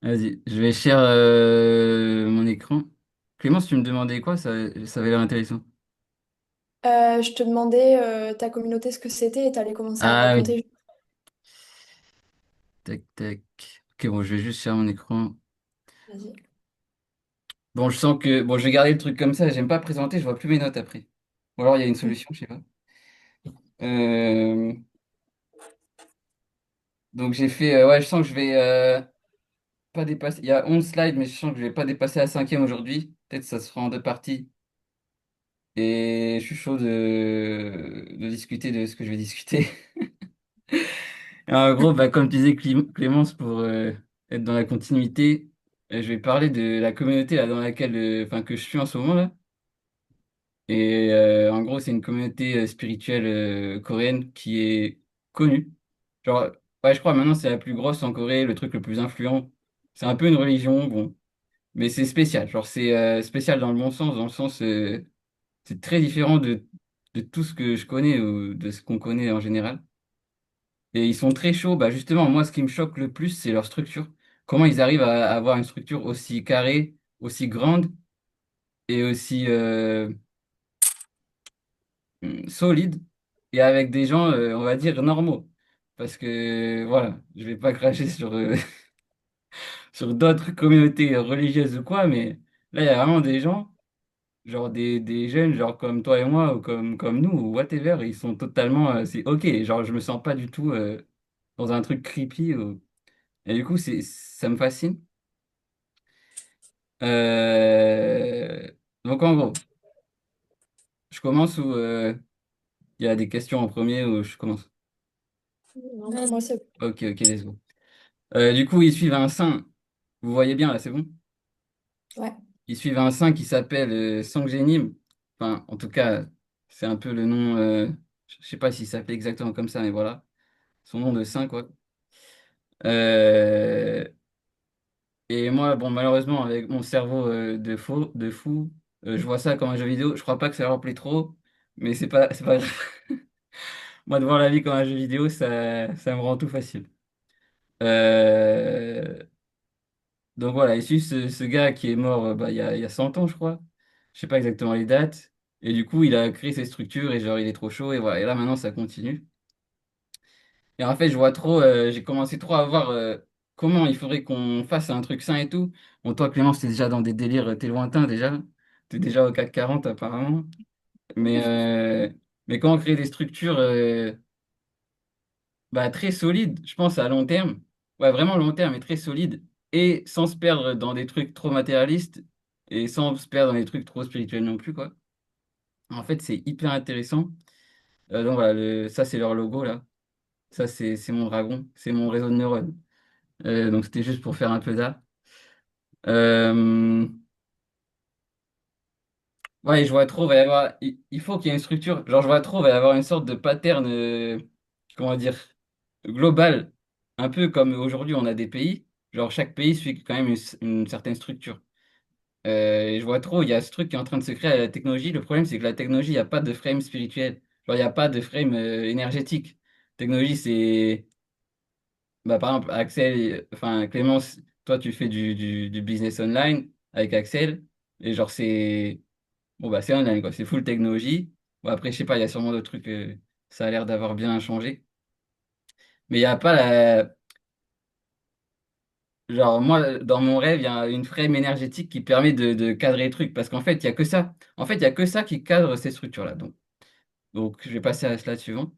Vas-y, je vais share mon écran. Clémence, tu me demandais quoi? Ça avait l'air intéressant. Je te demandais ta communauté ce que c'était et t'allais commencer à me Ah oui, raconter. tac, tac. Ok, bon, je vais juste share mon écran. Vas-y. Bon, je sens que... Bon, je vais garder le truc comme ça. J'aime pas présenter, je vois plus mes notes après. Ou alors, il y a une solution, je sais pas. Euh, Donc, j'ai fait... ouais, je sens que je vais pas dépasser... Il y a 11 slides, mais je sens que je vais pas dépasser la cinquième aujourd'hui. Peut-être que ça se fera en deux parties. Et je suis chaud de discuter de ce que je vais discuter. En gros, bah, comme tu disais, Clémence, pour être dans la continuité, je vais parler de la communauté là, dans laquelle, enfin, que je suis en ce moment là. Et en gros, c'est une communauté spirituelle coréenne qui est connue. Genre, ouais, je crois maintenant c'est la plus grosse en Corée, le truc le plus influent. C'est un peu une religion, bon, mais c'est spécial. Genre, c'est spécial dans le bon sens, dans le sens, c'est très différent de tout ce que je connais ou de ce qu'on connaît en général. Et ils sont très chauds. Bah justement, moi, ce qui me choque le plus, c'est leur structure. Comment ils arrivent à avoir une structure aussi carrée, aussi grande et aussi solide, et avec des gens, on va dire, normaux. Parce que, voilà, je vais pas cracher sur, sur d'autres communautés religieuses ou quoi, mais là, il y a vraiment des gens, genre des jeunes, genre comme toi et moi, ou comme nous, ou whatever, ils sont totalement, c'est OK. Genre, je me sens pas du tout dans un truc creepy. Et du coup, ça me fascine. Euh, Donc en gros, je commence où il y a des questions en premier ou je commence. Non, pour moi, c'est Ok, ok, let's go. Du coup, ils suivent un saint. Vous voyez bien là, c'est bon? bon. Ouais. Ils suivent un saint qui s'appelle Sanggenim. Enfin, en tout cas, c'est un peu le nom. Je sais pas s'il s'appelait exactement comme ça, mais voilà, son nom de saint quoi. Euh, Et moi, bon, malheureusement, avec mon cerveau de fou, je vois ça comme un jeu vidéo. Je crois pas que ça leur plaît trop, mais c'est pas grave. Moi, de voir la vie comme un jeu vidéo, ça me rend tout facile. Euh, donc voilà, et puis ce gars qui est mort bah, il y a 100 ans, je crois. Je sais pas exactement les dates. Et du coup, il a créé ses structures et genre, il est trop chaud. Et voilà, et là, maintenant, ça continue. Et en fait, je vois trop, j'ai commencé trop à voir comment il faudrait qu'on fasse un truc sain et tout. Bon, toi, Clémence, t'es déjà dans des délires, t'es lointain déjà. T'es déjà au CAC 40 apparemment. Mais, euh, mais comment créer des structures bah, très solides, je pense à long terme. Ouais, vraiment long terme et très solides. Et sans se perdre dans des trucs trop matérialistes et sans se perdre dans des trucs trop spirituels non plus, quoi. En fait, c'est hyper intéressant. Donc voilà, ça, c'est leur logo là. Ça, c'est mon dragon. C'est mon réseau de neurones. Donc c'était juste pour faire un peu d'art. Euh, ouais, je vois trop, va y avoir, il faut qu'il y ait une structure. Genre, je vois trop, va y avoir une sorte de pattern, comment dire, global. Un peu comme aujourd'hui, on a des pays. Genre, chaque pays suit quand même une certaine structure. Et je vois trop, il y a ce truc qui est en train de se créer à la technologie. Le problème, c'est que la technologie, il n'y a pas de frame spirituel. Genre, il n'y a pas de frame énergétique. Technologie, c'est bah, par exemple, Axel, enfin Clémence, toi tu fais du business online avec Axel, et genre c'est bon bah c'est online quoi, c'est full technologie. Bon après je sais pas, il y a sûrement d'autres trucs, ça a l'air d'avoir bien changé. Mais il y a pas la genre moi dans mon rêve, il y a une frame énergétique qui permet de cadrer les trucs parce qu'en fait, il y a que ça. En fait, il y a que ça qui cadre ces structures-là. Donc je vais passer à la slide suivante.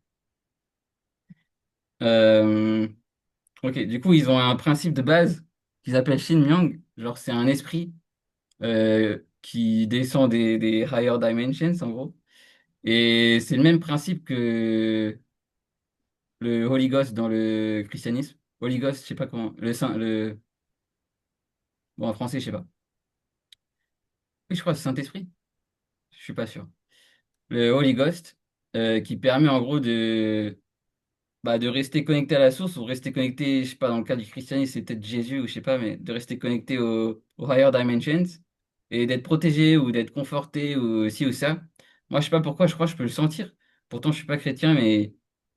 Euh, ok, du coup, ils ont un principe de base qu'ils appellent Shin Myung. Genre, c'est un esprit qui descend des higher dimensions, en gros. Et c'est le même principe que le Holy Ghost dans le christianisme. Holy Ghost, je sais pas comment. Le Saint, bon, en français, je sais pas. Oui, je crois que c'est Saint-Esprit. Je suis pas sûr. Le Holy Ghost, qui permet en gros de rester connecté à la source ou rester connecté, je sais pas, dans le cas du christianisme, c'est peut-être Jésus ou je sais pas, mais de rester connecté aux higher dimensions et d'être protégé ou d'être conforté ou ci ou ça. Moi, je sais pas pourquoi, je crois que je peux le sentir. Pourtant, je suis pas chrétien, mais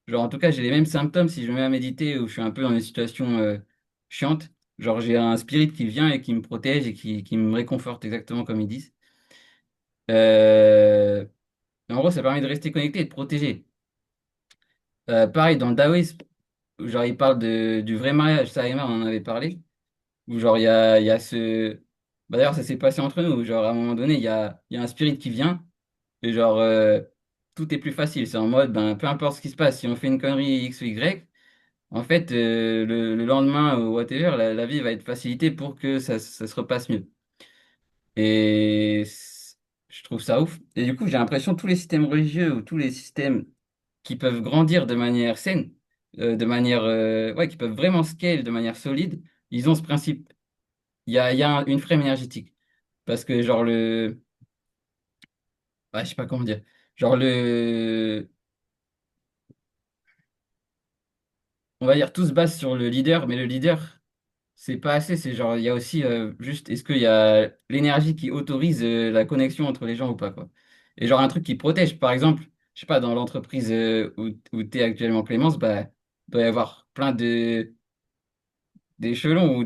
genre, en tout cas, j'ai les mêmes symptômes si je me mets à méditer ou je suis un peu dans une situation chiante. Genre, j'ai un spirit qui vient et qui me protège et qui me réconforte exactement comme ils disent. Euh, En gros, ça permet de rester connecté et de protéger. Pareil, dans le taoïsme, où genre, il parle du vrai mariage, ça, Emma, on en avait parlé, où genre, il y a ce... Bah, d'ailleurs, ça s'est passé entre nous, où genre, à un moment donné, il y a un spirit qui vient, et genre, tout est plus facile. C'est en mode, ben, peu importe ce qui se passe, si on fait une connerie X ou Y, en fait, le lendemain ou whatever, la vie va être facilitée pour que ça se repasse mieux. Et je trouve ça ouf. Et du coup, j'ai l'impression que tous les systèmes religieux ou tous les systèmes qui peuvent grandir de manière saine, ouais, qui peuvent vraiment scale de manière solide, ils ont ce principe. Il y a une frame énergétique. Parce que, genre, ouais, je sais pas comment dire. Genre, on va dire, tout se base sur le leader, mais le leader, c'est pas assez. C'est genre, il y a aussi juste, est-ce qu'il y a l'énergie qui autorise la connexion entre les gens ou pas, quoi. Et genre, un truc qui protège, par exemple, je sais pas, dans l'entreprise où tu es actuellement, Clémence, bah, il doit y avoir plein d'échelons ou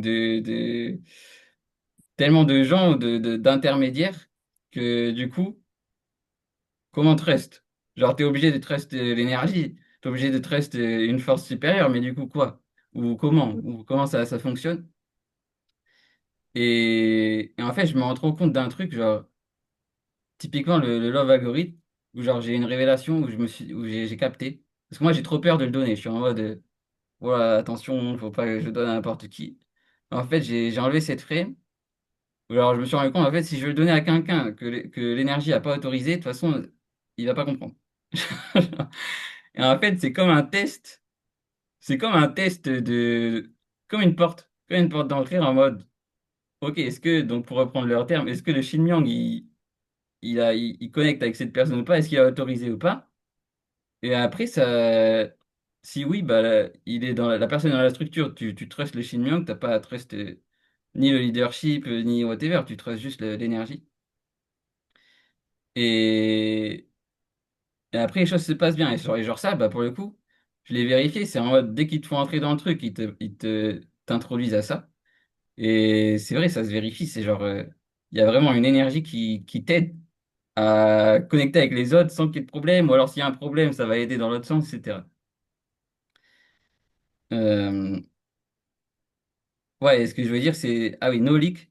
tellement de gens ou d'intermédiaires que du coup, comment trust? Genre, t'es obligé de trust l'énergie, t'es obligé de trust une force supérieure, mais du coup, quoi? Ou comment ça fonctionne? Et en fait, je me rends trop compte d'un truc, genre, typiquement le love algorithm, où genre, j'ai une révélation où où j'ai capté. Parce que moi, j'ai trop peur de le donner. Je suis en mode, voilà, attention, faut pas que je le donne à n'importe qui. En fait, j'ai enlevé cette frame. Alors, je me suis rendu compte, en fait, si je veux le donner à quelqu'un que l'énergie n'a pas autorisé, de toute façon, il va pas comprendre. Et en fait, c'est comme un test. C'est comme un test comme une porte d'entrée en mode, ok, est-ce que, donc pour reprendre leur terme, est-ce que le Shin Yang, il connecte avec cette personne ou pas? Est-ce qu'il a autorisé ou pas? Et après, si oui, bah, il est dans la personne est dans la structure, tu trustes le Shin Yang, t'as pas à trust ni le leadership, ni whatever, tu trustes juste l'énergie. Et, et après, les choses se passent bien. Et genre ça, bah, pour le coup, je l'ai vérifié. C'est en mode, dès qu'ils te font entrer dans le truc, t'introduisent à ça. Et c'est vrai, ça se vérifie. C'est genre, il y a vraiment une énergie qui t'aide à connecter avec les autres sans qu'il y ait de problème. Ou alors, s'il y a un problème, ça va aider dans l'autre sens, etc. Euh, ouais, et ce que je veux dire, c'est, ah oui, no leak.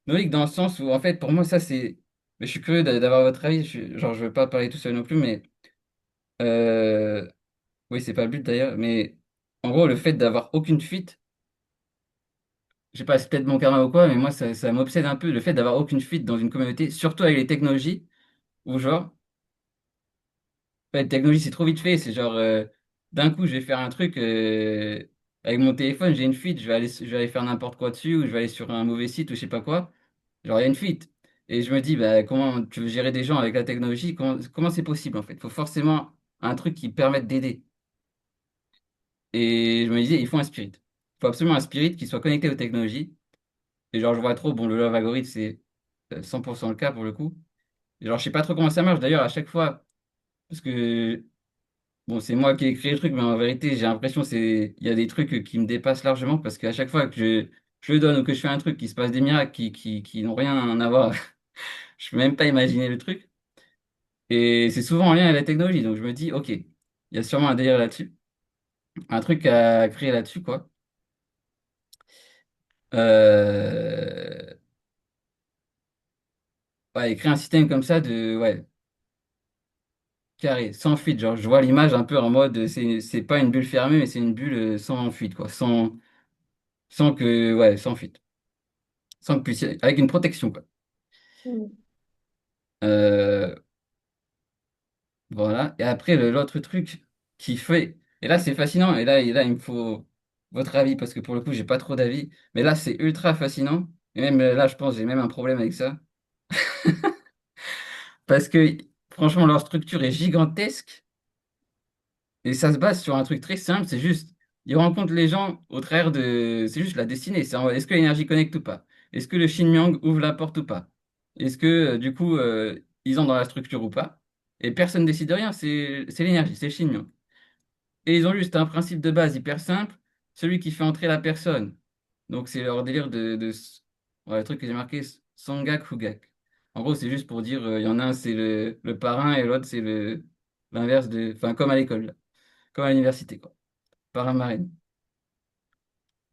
No leak dans le sens où, en fait, pour moi, ça, c'est, mais je suis curieux d'avoir votre avis. Genre, je veux pas parler tout seul non plus, mais, euh, oui, c'est pas le but d'ailleurs, mais en gros, le fait d'avoir aucune fuite, je sais pas, c'est peut-être mon karma ou quoi, mais moi, ça m'obsède un peu, le fait d'avoir aucune fuite dans une communauté, surtout avec les technologies, où genre, ouais, les technologies, c'est trop vite fait, c'est genre, d'un coup, je vais faire un truc, avec mon téléphone, j'ai une fuite, je vais aller faire n'importe quoi dessus, ou je vais aller sur un mauvais site, ou je sais pas quoi, genre, il y a une fuite. Et je me dis, bah, comment tu veux gérer des gens avec la technologie, comment c'est possible, en fait? Il faut forcément un truc qui permette d'aider. Et je me disais, il faut un spirit. Il faut absolument un spirit qui soit connecté aux technologies. Et genre, je vois trop, bon, le Love Algorithm, c'est 100% le cas pour le coup. Et genre, je sais pas trop comment ça marche d'ailleurs à chaque fois. Parce que, bon, c'est moi qui ai écrit le truc, mais en vérité, j'ai l'impression il y a des trucs qui me dépassent largement. Parce qu'à chaque fois que je le donne ou que je fais un truc qui se passe des miracles qui n'ont rien à voir, je peux même pas imaginer le truc. Et c'est souvent en lien avec la technologie. Donc je me dis, OK, il y a sûrement un délire là-dessus. Un truc à créer là-dessus, quoi. Euh, Ouais, créer un système comme ça ouais, carré, sans fuite. Genre, je vois l'image un peu en mode, c'est pas une bulle fermée, mais c'est une bulle sans fuite, quoi. Sans fuite. Sans que puisse, avec une protection, quoi. Mm. Euh, voilà. Et après, l'autre truc qui fait, et là, c'est fascinant, et là, il me faut votre avis, parce que pour le coup, j'ai pas trop d'avis, mais là, c'est ultra fascinant. Et même là, je pense, j'ai même un problème avec ça. Parce que, franchement, leur structure est gigantesque. Et ça se base sur un truc très simple, c'est juste, ils rencontrent les gens au travers de... C'est juste la destinée, c'est est-ce que l'énergie connecte ou pas? Est-ce que le Shin-Yang ouvre la porte ou pas? Est-ce que, du coup, ils ont dans la structure ou pas? Et personne décide de rien, c'est l'énergie, c'est le Shin-Yang. Et ils ont juste un principe de base hyper simple, celui qui fait entrer la personne. Donc c'est leur délire ouais, le truc que j'ai marqué, Songak Hugak. En gros, c'est juste pour dire, il y en a un, c'est le parrain et l'autre, c'est l'inverse de. Enfin, comme à l'école, là. Comme à l'université, quoi. Parrain marraine.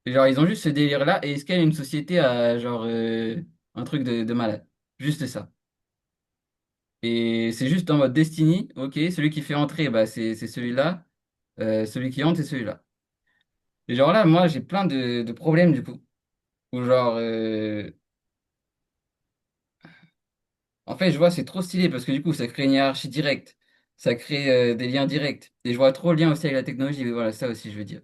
Et genre, ils ont juste ce délire-là et est-ce qu'il y a une société à genre un truc de malade? Juste ça. Et c'est juste en mode Destiny, ok, celui qui fait entrer, bah, c'est celui-là. Celui qui entre, c'est celui-là. Et genre là, moi, j'ai plein de problèmes du coup. Ou genre, en fait, je vois, c'est trop stylé parce que du coup, ça crée une hiérarchie directe. Ça crée des liens directs. Et je vois trop le lien aussi avec la technologie. Mais voilà, ça aussi, je veux dire.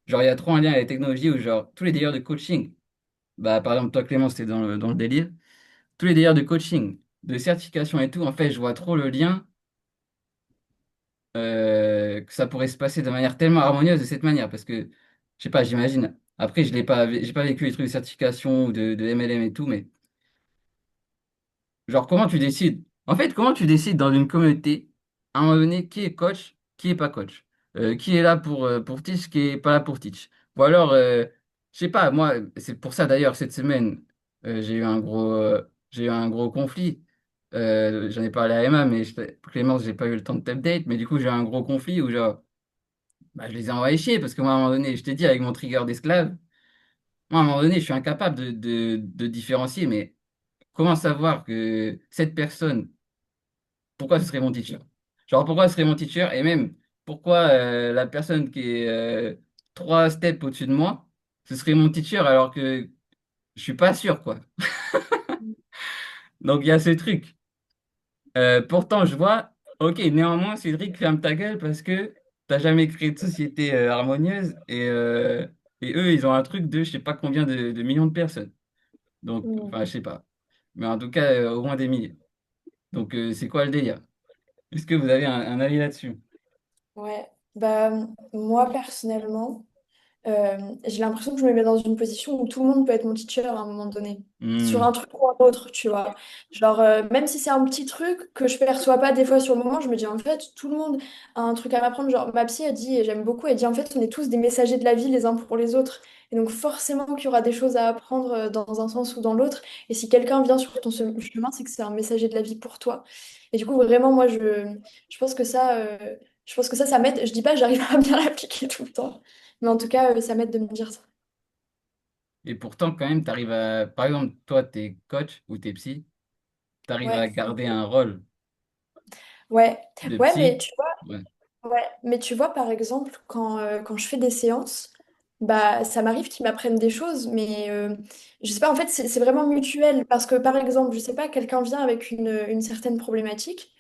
Genre, il y a trop un lien avec la technologie où, genre, tous les délires de coaching. Bah, par exemple, toi, Clément, c'était dans le délire. Tous les délires de coaching, de certification et tout, en fait, je vois trop le lien que ça pourrait se passer de manière tellement harmonieuse de cette manière. Parce que, je sais pas, j'imagine. Après, j'ai pas vécu les trucs de certification ou de MLM et tout, mais. Genre, comment tu décides? En fait, comment tu décides dans une communauté, à un moment donné, qui est coach, qui est pas coach? Qui est là pour teach, qui est pas là pour teach? Ou alors, je sais pas, moi, c'est pour ça d'ailleurs, cette semaine, j'ai eu un gros conflit. J'en ai parlé à Emma, mais Clémence, j'ai pas eu le temps de t'update, mais du coup, j'ai eu un gros conflit où, genre, bah, je les ai envoyés chier, parce que moi, à un moment donné, je t'ai dit, avec mon trigger d'esclave, moi, à un moment donné, je suis incapable de différencier, mais comment savoir que cette personne, pourquoi ce serait mon teacher? Genre, pourquoi ce serait mon teacher? Et même, pourquoi la personne qui est trois steps au-dessus de moi, ce serait mon teacher alors que je suis pas sûr, quoi. Donc, il y a ce truc. Pourtant, je vois, ok, néanmoins, Cédric, ferme ta gueule parce que t'as jamais créé de société harmonieuse et eux, ils ont un truc de je sais pas combien de millions de personnes. Donc, Mm. enfin, je sais pas. Mais en tout cas, au moins des milliers. Donc, c'est quoi le délire? Est-ce que vous avez un avis là-dessus? Ouais, bah moi personnellement, j'ai l'impression que je me mets dans une position où tout le monde peut être mon teacher à un moment donné, sur un Hmm, truc ou un autre, tu vois. Genre, même si c'est un petit truc que je perçois pas des fois sur le moment, je me dis en fait, tout le monde a un truc à m'apprendre. Genre, ma psy a dit, et j'aime beaucoup, elle dit en fait, on est tous des messagers de la vie les uns pour les autres. Et donc, forcément qu'il y aura des choses à apprendre dans un sens ou dans l'autre. Et si quelqu'un vient sur ton chemin, c'est que c'est un messager de la vie pour toi. Et du coup, vraiment, moi, je pense que ça m'aide. Je dis pas que j'arrive à bien l'appliquer tout le temps. Mais en tout cas, ça m'aide de me dire ça. Et pourtant, quand même, tu arrives à. Par exemple, toi, t'es coach ou t'es psy, tu arrives Ouais, à garder un rôle ouais, de ouais, mais psy. tu vois, Ouais. ouais, mais tu vois, par exemple, quand je fais des séances, bah, ça m'arrive qu'ils m'apprennent des choses, mais je sais pas, en fait, c'est vraiment mutuel. Parce que, par exemple, je sais pas, quelqu'un vient avec une certaine problématique.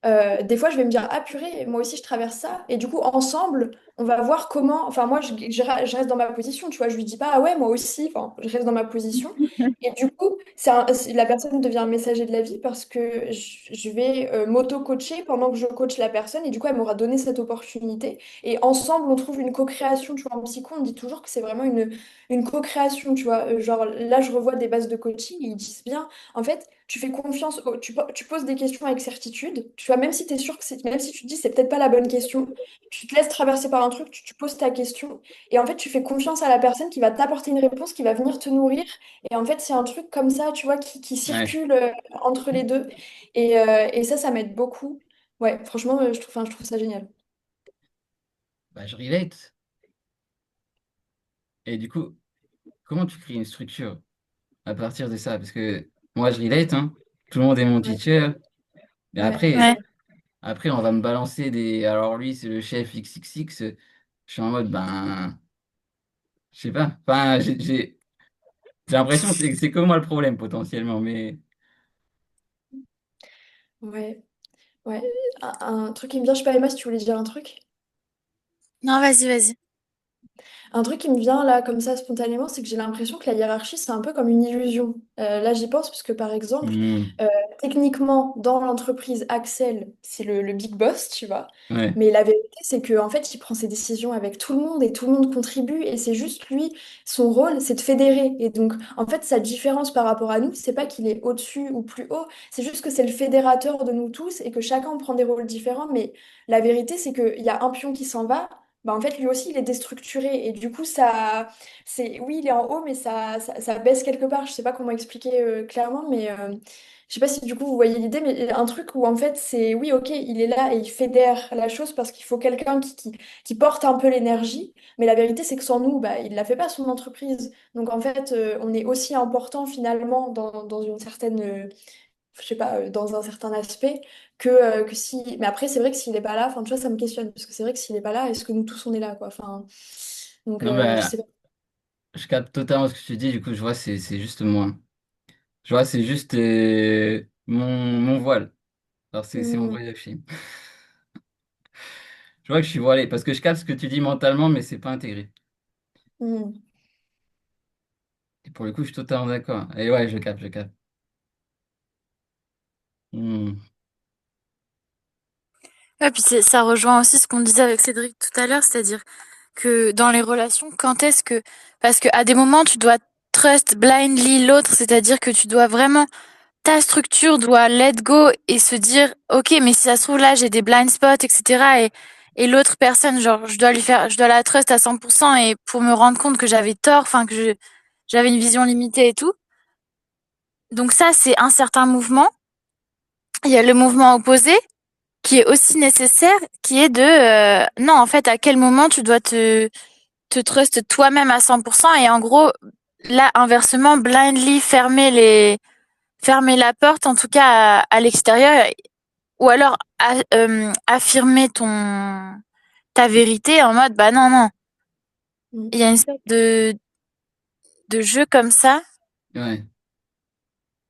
Des fois, je vais me dire, ah purée, moi aussi je traverse ça. Et du coup, ensemble, on va voir comment. Enfin, moi, je reste dans ma position, tu vois. Je lui dis pas, ah ouais, moi aussi. Enfin, je reste dans ma position. Et du coup, la personne devient un messager de la vie parce que je vais m'auto-coacher pendant que je coach la personne. Et du coup, elle m'aura donné cette opportunité. Et ensemble, on trouve une co-création. Tu vois, en psycho, on dit toujours que c'est vraiment une co-création, tu vois. Genre, là, je revois des bases de coaching, ils disent bien. En fait, tu fais confiance, tu poses des questions avec certitude. Tu vois, même si tu es sûr que même si tu te dis c'est peut-être pas la bonne question, tu te laisses traverser par un truc, tu poses ta question. Et en fait, tu fais confiance à la personne qui va t'apporter une réponse, qui va venir te nourrir. Et en fait, c'est un truc comme ça, tu vois, qui Ouais. circule entre les deux. Et ça m'aide beaucoup. Ouais, franchement, enfin, je trouve ça génial. Bah, je relate. Et du coup, comment tu crées une structure à partir de ça? Parce que moi, je relate, hein. Tout le monde est mon Ouais, teacher. Mais ouais, après, Ouais. après, on va me balancer des. Alors lui, c'est le chef XXX. Je suis en mode, ben, je sais pas. Enfin, j'ai l'impression que c'est que moi le problème potentiellement. Mais. ouais, ouais. Un truc qui me vient, je sais pas, Emma, si tu voulais dire un truc. Non, vas-y, vas-y. Un truc qui me vient là comme ça spontanément, c'est que j'ai l'impression que la hiérarchie, c'est un peu comme une illusion. Là, j'y pense parce que par exemple, Hmm, euh, techniquement, dans l'entreprise, Axel, c'est le big boss, tu vois. ouais, Mais la vérité, c'est qu'en fait, il prend ses décisions avec tout le monde et tout le monde contribue. Et c'est juste lui, son rôle, c'est de fédérer. Et donc, en fait, sa différence par rapport à nous, c'est pas qu'il est au-dessus ou plus haut, c'est juste que c'est le fédérateur de nous tous et que chacun prend des rôles différents. Mais la vérité, c'est qu'il y a un pion qui s'en va. bah en fait lui aussi il est déstructuré et du coup ça c'est oui il est en haut mais ça baisse quelque part. Je sais pas comment expliquer clairement mais je sais pas si du coup vous voyez l'idée mais un truc où en fait c'est oui ok il est là et il fédère la chose parce qu'il faut quelqu'un qui porte un peu l'énergie mais la vérité c'est que sans nous bah il la fait pas son entreprise. Donc en fait on est aussi important finalement dans une certaine je sais pas, dans un certain aspect, que si. Mais après, c'est vrai que s'il est pas là, enfin, tu vois, ça me questionne. Parce que c'est vrai que s'il est pas là, est-ce que nous tous on est là, quoi? Enfin, donc, Non, je mais sais pas. je capte totalement ce que tu dis, du coup, je vois, c'est juste moi. Je vois, c'est juste mon voile. Alors, c'est mon Hmm, voile de film. Je vois que je suis voilé, parce que je capte ce que tu dis mentalement, mais c'est pas intégré. hmm, Et pour le coup, je suis totalement d'accord. Et ouais, je capte, je capte. Hmm. Ouais, puis ça rejoint aussi ce qu'on disait avec Cédric tout à l'heure, c'est-à-dire que dans les relations, quand est-ce que, parce que à des moments, tu dois trust blindly l'autre, c'est-à-dire que tu dois vraiment, ta structure doit let go et se dire, ok, mais si ça se trouve là, j'ai des blind spots, etc. Et l'autre personne, genre, je dois la trust à 100% et pour me rendre compte que j'avais tort, enfin, j'avais une vision limitée et tout. Donc ça, c'est un certain mouvement. Il y a le mouvement opposé qui est aussi nécessaire, qui est de non, en fait, à quel moment tu dois te trust toi-même à 100% et en gros, là, inversement, blindly fermer la porte, en tout cas à l'extérieur, ou alors affirmer ta vérité en mode bah non, non. hmm. Il y a une sorte de jeu comme ça. Ouais.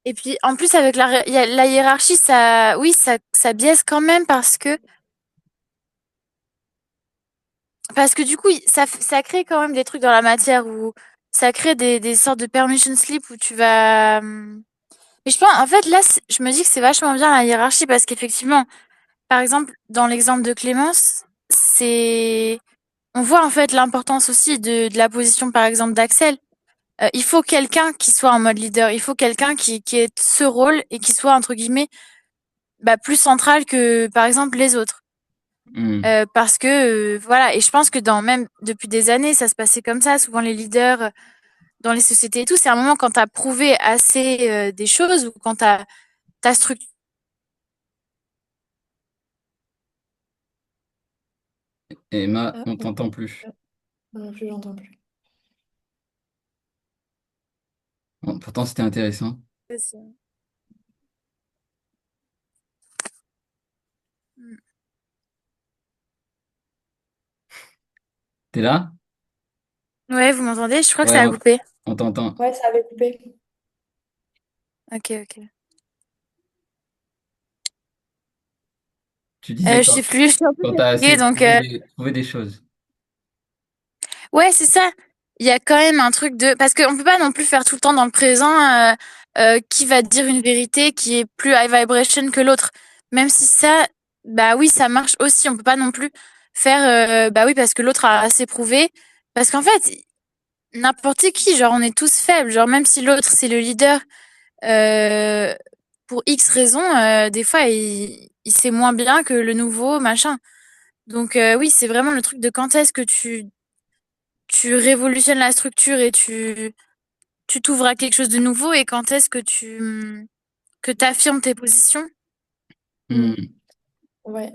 Et puis en plus avec il y a la hiérarchie, ça, oui, ça biaise quand même parce que du coup, ça crée quand même des trucs dans la matière où ça crée des sortes de permission slip où tu vas. Mais je pense, en fait, là, je me dis que c'est vachement bien la hiérarchie parce qu'effectivement, par exemple, dans l'exemple de Clémence, c'est, on voit en fait l'importance aussi de la position, par exemple, d'Axel. Il faut quelqu'un qui soit en mode leader. Il faut quelqu'un qui ait ce rôle et qui soit, entre guillemets, bah, plus central que, par exemple, les autres. Hmm. Parce que voilà, et je pense que dans même depuis des années, ça se passait comme ça. Souvent les leaders dans les sociétés et tout, c'est un moment quand tu as prouvé assez des choses ou quand ta structure. Et Emma, Ah, on non, t'entend plus. non plus, j'entends plus. Bon, pourtant, c'était intéressant. T'es là? Ouais, vous m'entendez? Je crois que Ouais, ça a coupé. on t'entend. Ouais, ça avait coupé. Ok, ok. Tu disais Je sais plus, je suis un peu quand t'as fatiguée, assez donc trouvé des choses. ouais, c'est ça. Il y a quand même un truc de parce qu'on peut pas non plus faire tout le temps dans le présent qui va te dire une vérité qui est plus high vibration que l'autre. Même si ça, bah oui, ça marche aussi. On peut pas non plus faire bah oui parce que l'autre a assez prouvé. Parce qu'en fait, n'importe qui, genre on est tous faibles. Genre même si l'autre c'est le leader euh, pour X raisons, des fois il sait moins bien que le nouveau machin. Donc oui, c'est vraiment le truc de quand est-ce que tu révolutionnes la structure et tu t'ouvres à quelque chose de nouveau et quand est-ce que que t'affirmes tes positions? Hmm. Hmm. Ouais.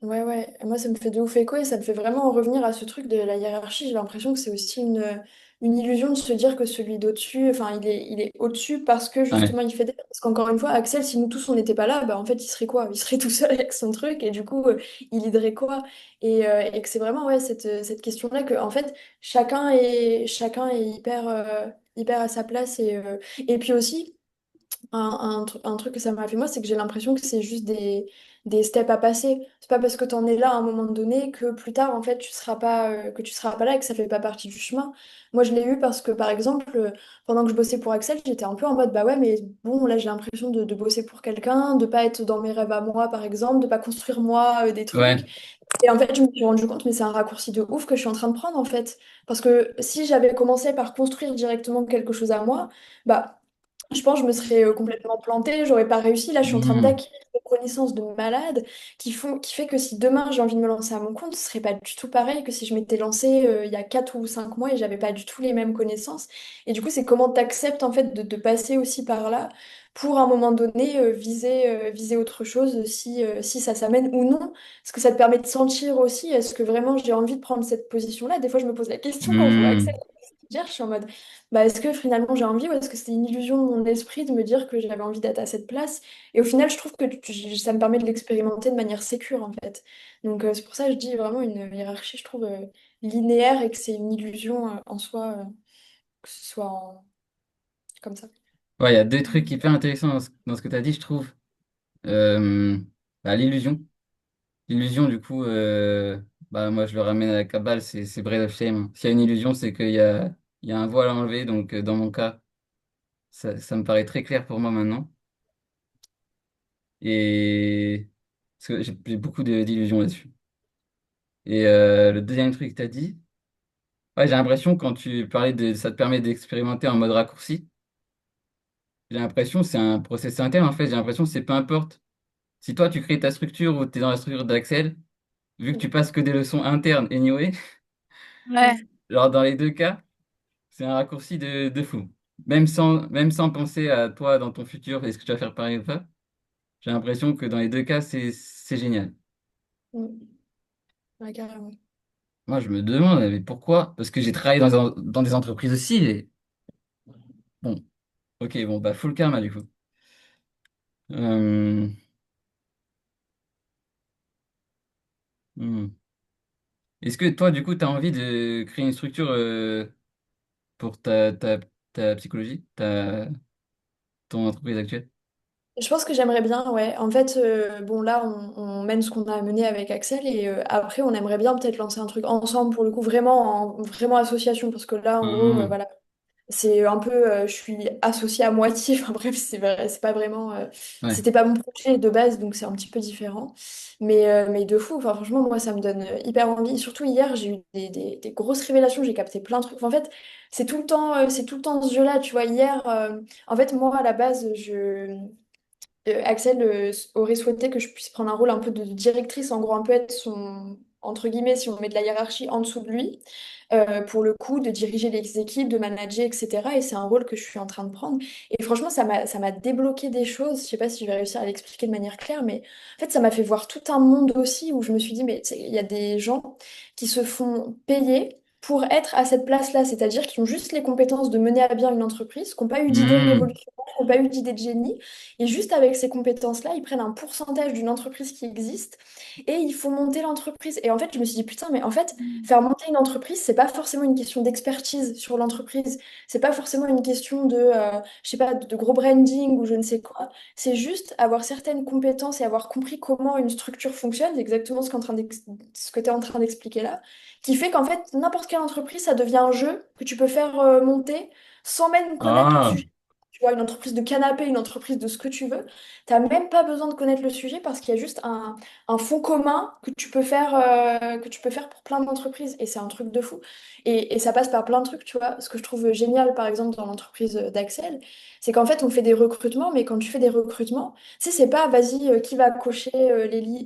Ouais, ouais. Et moi, ça me fait de ouf écho et ça me fait vraiment revenir à ce truc de la hiérarchie. J'ai l'impression que c'est aussi une illusion de se dire que celui d'au-dessus, enfin, il est au-dessus parce que Ouais. justement il fait des... Parce qu'encore une fois, Axel, si nous tous on n'était pas là, bah en fait, il serait quoi? Il serait tout seul avec son truc et du coup, il liderait quoi? Et que c'est vraiment, ouais, cette question-là que, en fait, chacun est hyper, hyper à sa place et puis aussi un truc que ça m'a fait moi, c'est que j'ai l'impression que c'est juste des steps à passer. C'est pas parce que tu en es là à un moment donné que plus tard, en fait, que tu seras pas là et que ça fait pas partie du chemin. Moi, je l'ai eu parce que, par exemple, pendant que je bossais pour Axel, j'étais un peu en mode, bah ouais, mais bon, là, j'ai l'impression de bosser pour quelqu'un, de pas être dans mes rêves à moi, par exemple, de pas construire moi des Ouais. trucs. Et en fait, je me suis rendu compte, mais c'est un raccourci de ouf que je suis en train de prendre, en fait. Parce que si j'avais commencé par construire directement quelque chose à moi, bah je pense que je me serais complètement plantée, j'aurais pas réussi. Là, je suis en train Hmm. d'acquérir des connaissances de malade qui fait que si demain j'ai envie de me lancer à mon compte, ce serait pas du tout pareil que si je m'étais lancée il y a 4 ou 5 mois et j'avais pas du tout les mêmes connaissances. Et du coup, c'est comment tu acceptes en fait de passer aussi par là pour à un moment donné viser autre chose si ça s'amène ou non. Parce que ça te permet de sentir aussi, est-ce que vraiment j'ai envie de prendre cette position-là? Des fois, je me pose la question quand je vois Axel Hmm. dire, je suis en mode bah, est-ce que finalement j'ai envie ou est-ce que c'était une illusion de mon esprit de me dire que j'avais envie d'être à cette place? Et au final, je trouve que ça me permet de l'expérimenter de manière sécure en fait. Donc c'est pour ça que je dis vraiment une hiérarchie, je trouve linéaire et que c'est une illusion en soi, que ce soit comme ça. Ouais, il y a deux trucs hyper intéressants dans ce que tu as dit, je trouve. Euh, bah, l'illusion. L'illusion, du coup, bah, moi je le ramène à la Kabbale, c'est Breath of Shame. S'il y a une illusion, c'est il y a un voile à enlever. Donc, dans mon cas, ça me paraît très clair pour moi maintenant. Et parce que j'ai beaucoup d'illusions là-dessus. Et le deuxième truc que tu as dit, ouais, j'ai l'impression quand tu parlais de ça te permet d'expérimenter en mode raccourci, j'ai l'impression que c'est un processus interne en fait. J'ai l'impression que c'est peu importe. Si toi tu crées ta structure ou tu es dans la structure d'Axel, vu que tu passes que des leçons internes anyway, Ouais. Mm. genre dans les deux cas, c'est un raccourci de fou. Même sans penser à toi dans ton futur, est-ce que tu vas faire pareil ou pas, j'ai l'impression que dans les deux cas, c'est génial. Mm. Ouais, carrément. Moi, je me demande, mais pourquoi? Parce que j'ai travaillé dans des entreprises aussi. Et... Bon, ok, bon, bah, full karma du coup. Euh, hmm. Est-ce que toi, du coup, tu as envie de créer une structure pour ta psychologie, ton entreprise actuelle? Je pense que j'aimerais bien, ouais. En fait, bon, là, on mène ce qu'on a mené avec Axel et après, on aimerait bien peut-être lancer un truc ensemble pour le coup, vraiment association, parce que là, en gros, Hmm. voilà, c'est un peu, je suis associée à moitié. Enfin bref, c'est pas vraiment, Ouais. c'était pas mon projet de base, donc c'est un petit peu différent. Mais de fou. Enfin franchement, moi, ça me donne hyper envie. Surtout hier, j'ai eu des grosses révélations. J'ai capté plein de trucs. Enfin, en fait, c'est tout le temps ce jeu-là. Tu vois, hier, en fait, moi, à la base, Axel aurait souhaité que je puisse prendre un rôle un peu de directrice, en gros, un peu être son, entre guillemets, si on met de la hiérarchie en dessous de lui, pour le coup, de diriger les équipes, de manager, etc. Et c'est un rôle que je suis en train de prendre. Et franchement, ça m'a débloqué des choses. Je sais pas si je vais réussir à l'expliquer de manière claire, mais en fait, ça m'a fait voir tout un monde aussi où je me suis dit, mais tu sais, il y a des gens qui se font payer pour être à cette place-là, c'est-à-dire qui ont juste les compétences de mener à bien une entreprise, qui n'ont pas eu d'idées Hmm. révolutionnaires, qui n'ont pas eu d'idées de génie, et juste avec ces compétences-là, ils prennent un pourcentage d'une entreprise qui existe et il faut monter l'entreprise. Et en fait, je me suis dit, putain, mais en fait, faire monter une entreprise, c'est pas forcément une question d'expertise sur l'entreprise. C'est pas forcément une question je sais pas, de gros branding ou je ne sais quoi. C'est juste avoir certaines compétences et avoir compris comment une structure fonctionne, c'est exactement ce que tu es en train d'expliquer là, qui fait qu'en fait, n'importe quelle entreprise, ça devient un jeu que tu peux faire monter sans même connaître le Ah. sujet. Tu vois, une entreprise de canapé, une entreprise de ce que tu veux. T'as même pas besoin de connaître le sujet parce qu'il y a juste un fonds commun que tu peux faire pour plein d'entreprises. Et c'est un truc de fou. Et ça passe par plein de trucs, tu vois. Ce que je trouve génial, par exemple, dans l'entreprise d'Axel, c'est qu'en fait, on fait des recrutements, mais quand tu fais des recrutements, tu sais, c'est pas, vas-y, qui va cocher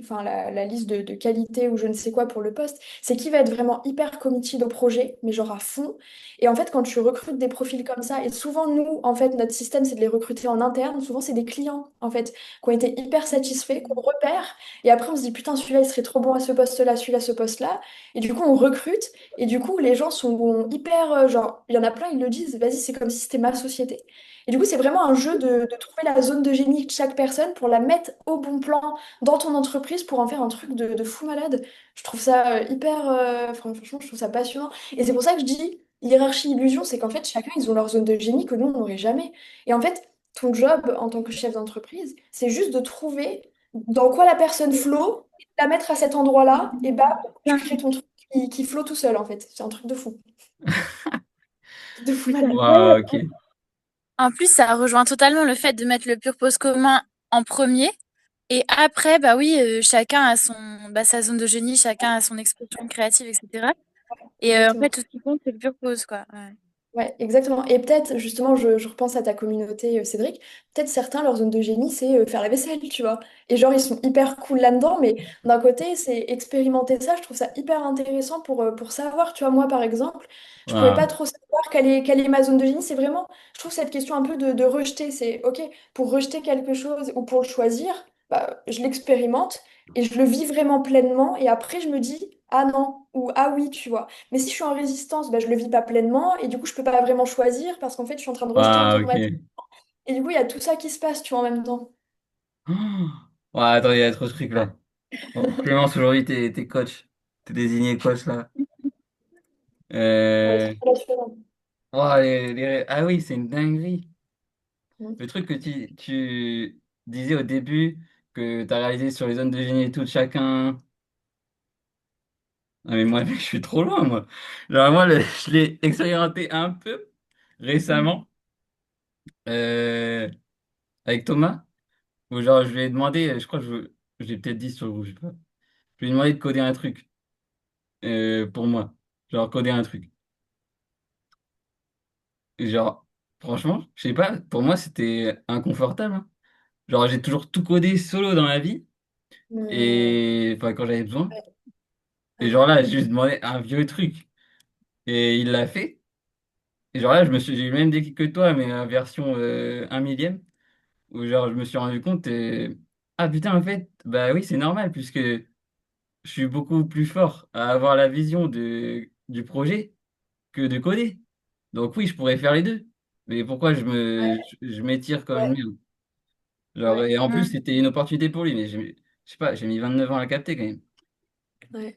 enfin, la liste de qualité ou je ne sais quoi pour le poste. C'est qui va être vraiment hyper committed au projet, mais genre à fond. Et en fait, quand tu recrutes des profils comme ça, et souvent, nous, en fait, notre système, c'est de les recruter en interne. Souvent, c'est des clients, en fait, qui ont été hyper satisfaits, qu'on repère. Et après, on se dit, putain, celui-là, il serait trop bon à ce poste-là, celui-là, à ce poste-là. Et du coup, on recrute. Et du coup, les gens sont hyper, genre, il y en a plein, ils le disent, vas-y, c'est comme si c'était ma société. Et du coup, c'est vraiment un jeu de trouver la zone de génie de chaque personne pour la mettre au bon plan dans ton entreprise pour en faire un truc de fou malade. Je trouve ça hyper, franchement, je trouve ça passionnant. Et c'est pour ça que je dis hiérarchie, illusion, c'est qu'en fait, chacun, ils ont leur zone de génie que nous, on n'aurait jamais. Et en fait, ton job en tant que chef d'entreprise, c'est juste de trouver dans quoi la personne flow, et de la mettre à cet endroit-là, et bah, tu crées ton truc qui flow tout seul, en fait. C'est un truc de fou. De fou Mais c'est malade. Waouh, ok. En plus, ça rejoint totalement le fait de mettre le purpose commun en premier. Et après, bah oui, chacun a sa zone de génie, chacun a son expression créative, etc. Et en Exactement. fait, tout ce qui compte, c'est le purpose, quoi. Ouais. Ouais, exactement. Et peut-être, justement, je repense à ta communauté, Cédric, peut-être certains, leur zone de génie, c'est faire la vaisselle, tu vois. Et genre, ils sont hyper cool là-dedans, mais d'un côté, c'est expérimenter ça, je trouve ça hyper intéressant pour savoir, tu vois, moi, par exemple, je pourrais pas Voilà. trop savoir quelle est ma zone de génie, c'est vraiment, je trouve cette question un peu de rejeter, c'est, OK, pour rejeter quelque chose ou pour le choisir, bah, je l'expérimente et je le vis vraiment pleinement, et après, je me dis, ah non, ou ah oui, tu vois. Mais si je suis en résistance, bah, je le vis pas pleinement et du coup, je peux pas vraiment choisir parce qu'en fait, je suis en train de rejeter Ah, ok. automatiquement. Et du coup, il y a tout ça qui se passe, tu vois, en même temps. Ouais, attends, il y a trop de trucs là. Bon, Clémence, aujourd'hui, t'es coach. T'es désigné coach là. Ouais, Euh... trop passionnant. oh, ah oui, c'est une dinguerie. Mm. Le truc que tu disais au début, que tu as réalisé sur les zones de génie et tout de chacun. Ah, mais moi, mec, je suis trop loin, moi. Genre, moi, je l'ai expérimenté un peu Mm. récemment euh, avec Thomas, où genre, je lui ai demandé, je crois que je l'ai peut-être dit sur le groupe, je sais pas. Je lui ai demandé de coder un truc pour moi. Genre, coder un truc. Et genre, franchement, je sais pas, pour moi, c'était inconfortable, hein. Genre, j'ai toujours tout codé solo dans la vie, Mm. et enfin, quand j'avais besoin. Ouais, Et ouais. genre là, j'ai juste demandé un vieux truc. Et il l'a fait. Et genre là, j'ai eu le même déclic que toi, mais en version 1 millième, où genre je me suis rendu compte, ah putain, en fait, bah oui, c'est normal, puisque je suis beaucoup plus fort à avoir la vision du projet que de coder. Donc oui, je pourrais faire les deux. Mais pourquoi Ouais, je m'étire comme une ouais, merde? Genre, ouais, et en plus, Mm. c'était une opportunité pour lui, mais je sais pas, j'ai mis 29 ans à la capter quand même. ouais.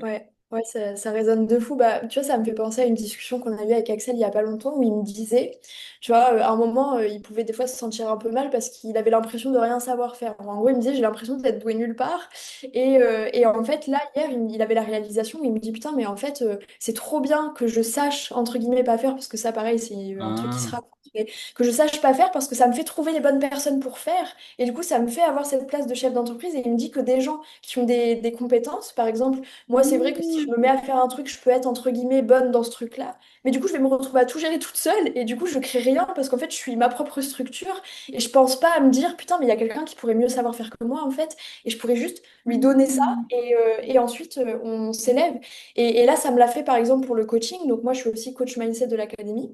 Ouais, ouais, ça résonne de fou. Bah, tu vois, ça me fait penser à une discussion qu'on a eue avec Axel il y a pas longtemps où il me disait, tu vois, à un moment, il pouvait des fois se sentir un peu mal parce qu'il avait l'impression de rien savoir faire. En gros, il me disait, j'ai l'impression d'être doué nulle part. Et en fait, là, hier, il avait la réalisation où il me dit, putain, mais en fait, c'est trop bien que je sache, entre guillemets, pas faire, parce que ça, pareil, c'est un truc qui Ah, sera... mais que je sache pas faire parce que ça me fait trouver les bonnes personnes pour faire. Et du coup, ça me fait avoir cette place de chef d'entreprise. Et il me dit que des gens qui ont des compétences, par exemple, moi, c'est vrai que si je me mets à faire un truc, je peux être entre guillemets bonne dans ce truc-là. Mais du coup, je vais me retrouver à tout gérer toute seule. Et du coup, je crée rien parce qu'en fait, je suis ma propre structure. Et je pense pas à me dire, putain, mais il y a quelqu'un qui pourrait mieux savoir faire que moi, en fait. Et je pourrais juste lui donner ça. Et ensuite, on s'élève. Et là, ça me l'a fait, par exemple, pour le coaching. Donc, moi, je suis aussi coach mindset de l'académie.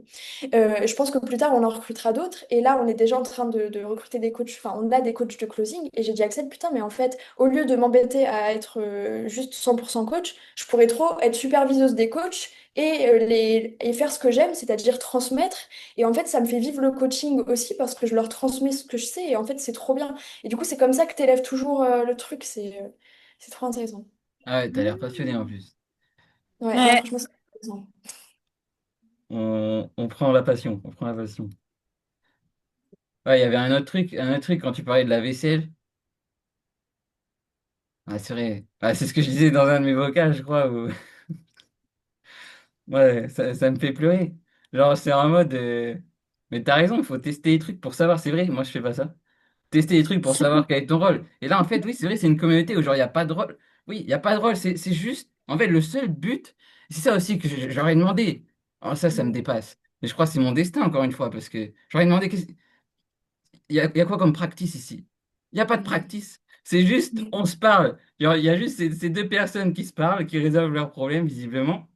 Je pense que plus tard, on en recrutera d'autres. Et là, on est déjà en train de recruter des coachs. Enfin, on a des coachs de closing. Et j'ai dit, Axel, putain, mais en fait, au lieu de m'embêter à être juste 100% coach, je pourrais trop être superviseuse des coachs et faire ce que j'aime, c'est-à-dire transmettre. Et en fait, ça me fait vivre le coaching aussi parce que je leur transmets ce que je sais. Et en fait, c'est trop bien. Et du coup, c'est comme ça que tu élèves toujours le truc. C'est trop intéressant. ah ouais, t'as l'air passionné en plus. Ouais, non, Ouais. franchement, c'est intéressant. On prend la passion, on prend la passion. Ouais, il y avait un autre truc quand tu parlais de la vaisselle. Ah, c'est vrai. Ah, c'est ce que je disais dans un de mes vocals, je crois. Ouais, ça me fait pleurer. Genre, c'est en mode. Mais t'as raison, il faut tester les trucs pour savoir. C'est vrai, moi je fais pas ça. Tester les trucs pour savoir quel est ton rôle. Et là, en fait, oui, c'est vrai, c'est une communauté où genre, il n'y a pas de rôle. Oui, il n'y a pas de rôle, c'est juste. En fait, le seul but, c'est ça aussi que j'aurais demandé. Alors, ça me Mm, dépasse. Mais je crois que c'est mon destin, encore une fois, parce que j'aurais demandé. Il y a quoi comme practice ici? Il n'y a pas de mm, practice. C'est juste, mm, on se parle. Il y a juste ces deux personnes qui se parlent, qui résolvent leurs problèmes, visiblement.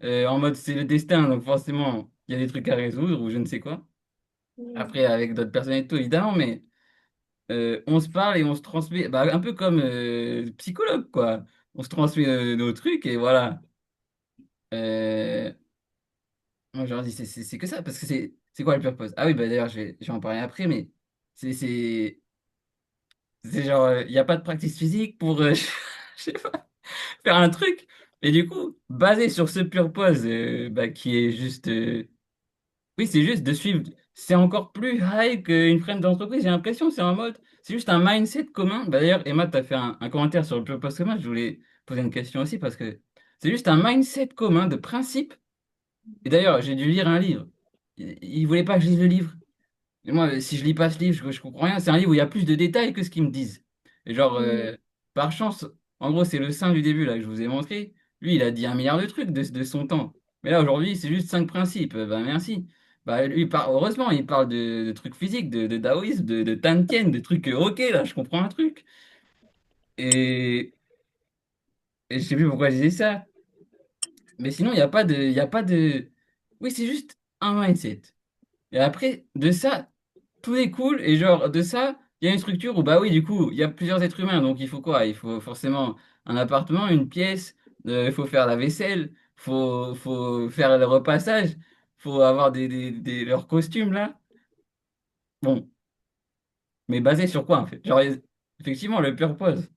En mode, c'est le destin, donc forcément, il y a des trucs à résoudre ou je ne sais quoi. mm, Après, avec d'autres personnes et tout, évidemment, mais on se parle et on se transmet, bah, un peu comme psychologue, quoi. On se transmet nos trucs et voilà. Euh, moi, je leur dis, c'est que ça, parce que c'est quoi le purpose? Ah oui, bah d'ailleurs, je vais en parler après, mais c'est c'est genre, il n'y a pas de practice physique pour, je sais pas, faire un truc. Et du coup, basé sur ce purpose, bah, qui est juste, oui, c'est juste de suivre. C'est encore plus high qu'une frame d'entreprise, j'ai l'impression, c'est en mode, c'est juste un mindset commun. Bah, d'ailleurs, Emma, tu as fait un commentaire sur le purpose commun, je voulais poser une question aussi parce que c'est juste un mindset commun de principe. Et d'ailleurs, j'ai dû lire un livre. Il voulait pas que je lise le livre. Et moi, si je lis pas ce livre, je comprends rien. C'est un livre où il y a plus de détails que ce qu'ils me disent. Et genre, mm, par chance, en gros, c'est le saint du début là que je vous ai montré. Lui, il a dit 1 milliard de trucs de son temps. Mais là, aujourd'hui, c'est juste cinq principes. Ben, merci. Bah, lui, heureusement, il parle de trucs physiques, de taoïsme, de Tantien, de trucs, ok, là, je comprends un truc. Et, et je sais plus pourquoi je disais ça. Mais sinon, il y a pas de... Oui, c'est juste un mindset. Et après, de ça, tout est cool. Et genre, de ça, il y a une structure où, bah oui, du coup, il y a plusieurs êtres humains. Donc, il faut quoi? Il faut forcément un appartement, une pièce, il faut faire la vaisselle, faut faire le repassage, faut avoir leurs costumes, là. Bon, mais basé sur quoi, en fait? Genre, effectivement, le purpose.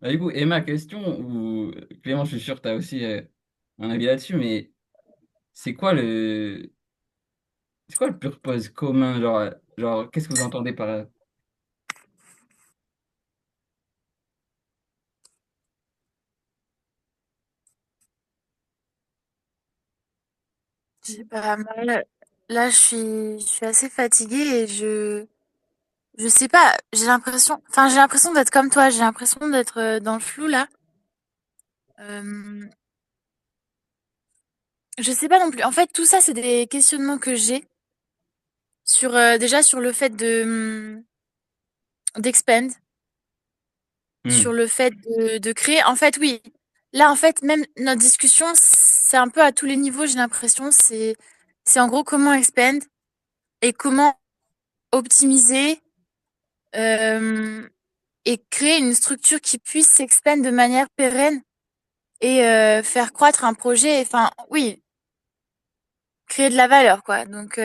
Bah, du coup, Emma, question, ou Clément, je suis sûr que tu as aussi un avis là-dessus, mais c'est quoi c'est quoi le purpose commun? Genre qu'est-ce que vous entendez par là? Je sais pas, moi, là, je suis assez fatiguée et je sais pas, j'ai l'impression d'être comme toi, j'ai l'impression d'être dans le flou là. Euh, je sais pas non plus. En fait, tout ça, c'est des questionnements que j'ai sur déjà sur le fait d'expand, sur Hmm, le fait de créer. En fait, oui. Là, en fait, même notre discussion, c'est un peu à tous les niveaux, j'ai l'impression. C'est en gros comment expand et comment optimiser euh, et créer une structure qui puisse s'expand de manière pérenne et faire croître un projet. Enfin, oui, créer de la valeur, quoi. Donc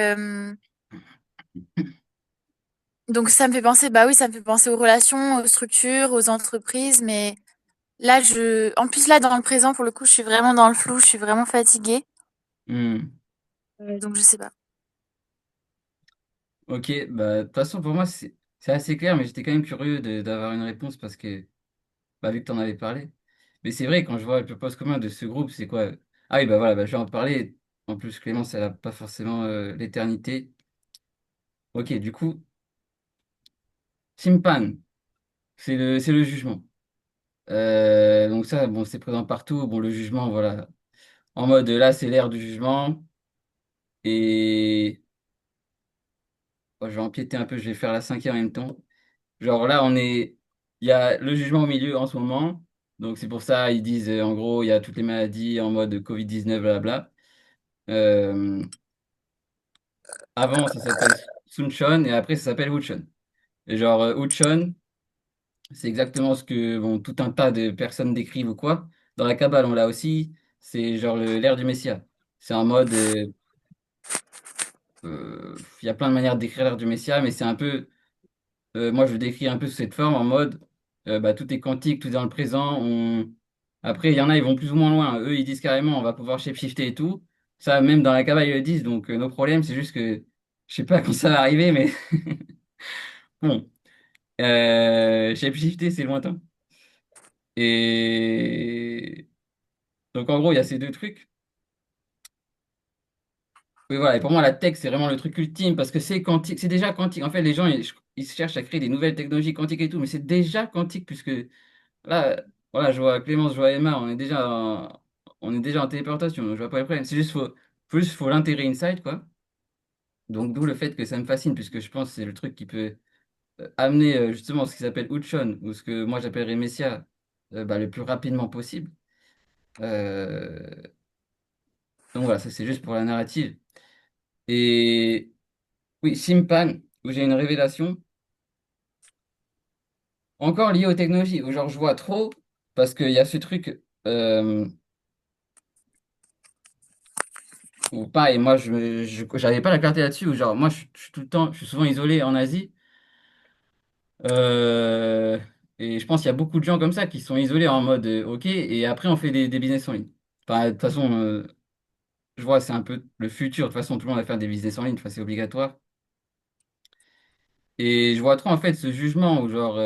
ça me fait penser, bah oui, ça me fait penser aux relations, aux structures, aux entreprises, mais là, en plus là, dans le présent, pour le coup, je suis vraiment dans le flou, je suis vraiment fatiguée. hmm. Donc je sais pas. Ok, bah de toute façon, pour moi, c'est assez clair, mais j'étais quand même curieux d'avoir une réponse parce que, bah, vu que tu en avais parlé. Mais c'est vrai, quand je vois le purpose commun de ce groupe, c'est quoi? Ah oui, bah voilà, bah, je vais en parler. En plus, Clémence, elle n'a pas forcément l'éternité. Ok, du coup, Simpan, c'est le jugement. Donc ça, bon, c'est présent partout. Bon, le jugement, voilà. En mode, là, c'est l'ère du jugement. Et oh, je vais empiéter un peu, je vais faire la cinquième en même temps. Genre là, il y a le jugement au milieu en ce moment. Donc c'est pour ça, ils disent, en gros, il y a toutes les maladies en mode Covid-19, blabla. Euh, Avant, ça s'appelle Sunshine et après, ça s'appelle Wuchon. Et genre, Wuchon, c'est exactement ce que bon, tout un tas de personnes décrivent ou quoi. Dans la Kabbale, on l'a aussi. C'est genre l'ère du Messia. C'est en mode, il y a plein de manières d'écrire l'ère du Messia, mais c'est un peu, moi je le décris un peu sous cette forme en mode, bah, tout est quantique, tout est dans le présent. Après, il y en a, ils vont plus ou moins loin. Eux, ils disent carrément, on va pouvoir shapeshifter et tout. Ça, même dans la Kabbale, ils le disent. Donc, nos problèmes, c'est juste que je sais pas quand ça va arriver, mais bon, shapeshifter, c'est lointain. Et donc, en gros, il y a ces deux trucs. Oui, voilà. Et pour moi, la tech, c'est vraiment le truc ultime parce que c'est quantique. C'est déjà quantique. En fait, les gens, ils cherchent à créer des nouvelles technologies quantiques et tout, mais c'est déjà quantique puisque là, voilà, je vois Clémence, je vois Emma, on est déjà en téléportation. Donc je vois pas le problème. C'est juste, faut l'intégrer inside, quoi. Donc, d'où le fait que ça me fascine puisque je pense que c'est le truc qui peut amener justement ce qui s'appelle Uchon ou ce que moi j'appellerais Messia bah, le plus rapidement possible. Euh, donc voilà, ça c'est juste pour la narrative. Et oui, Simpan, où j'ai une révélation, encore liée aux technologies, où genre je vois trop, parce qu'il y a ce truc, où pareil, moi j'avais pas la clarté là-dessus, où genre moi je suis tout le temps, je suis souvent isolé en Asie, euh, et je pense qu'il y a beaucoup de gens comme ça qui sont isolés en mode ok, et après on fait des business en ligne. Enfin, de toute façon, je vois, c'est un peu le futur, de toute façon tout le monde va faire des business en ligne, enfin, c'est obligatoire. Et je vois trop en fait ce jugement où genre.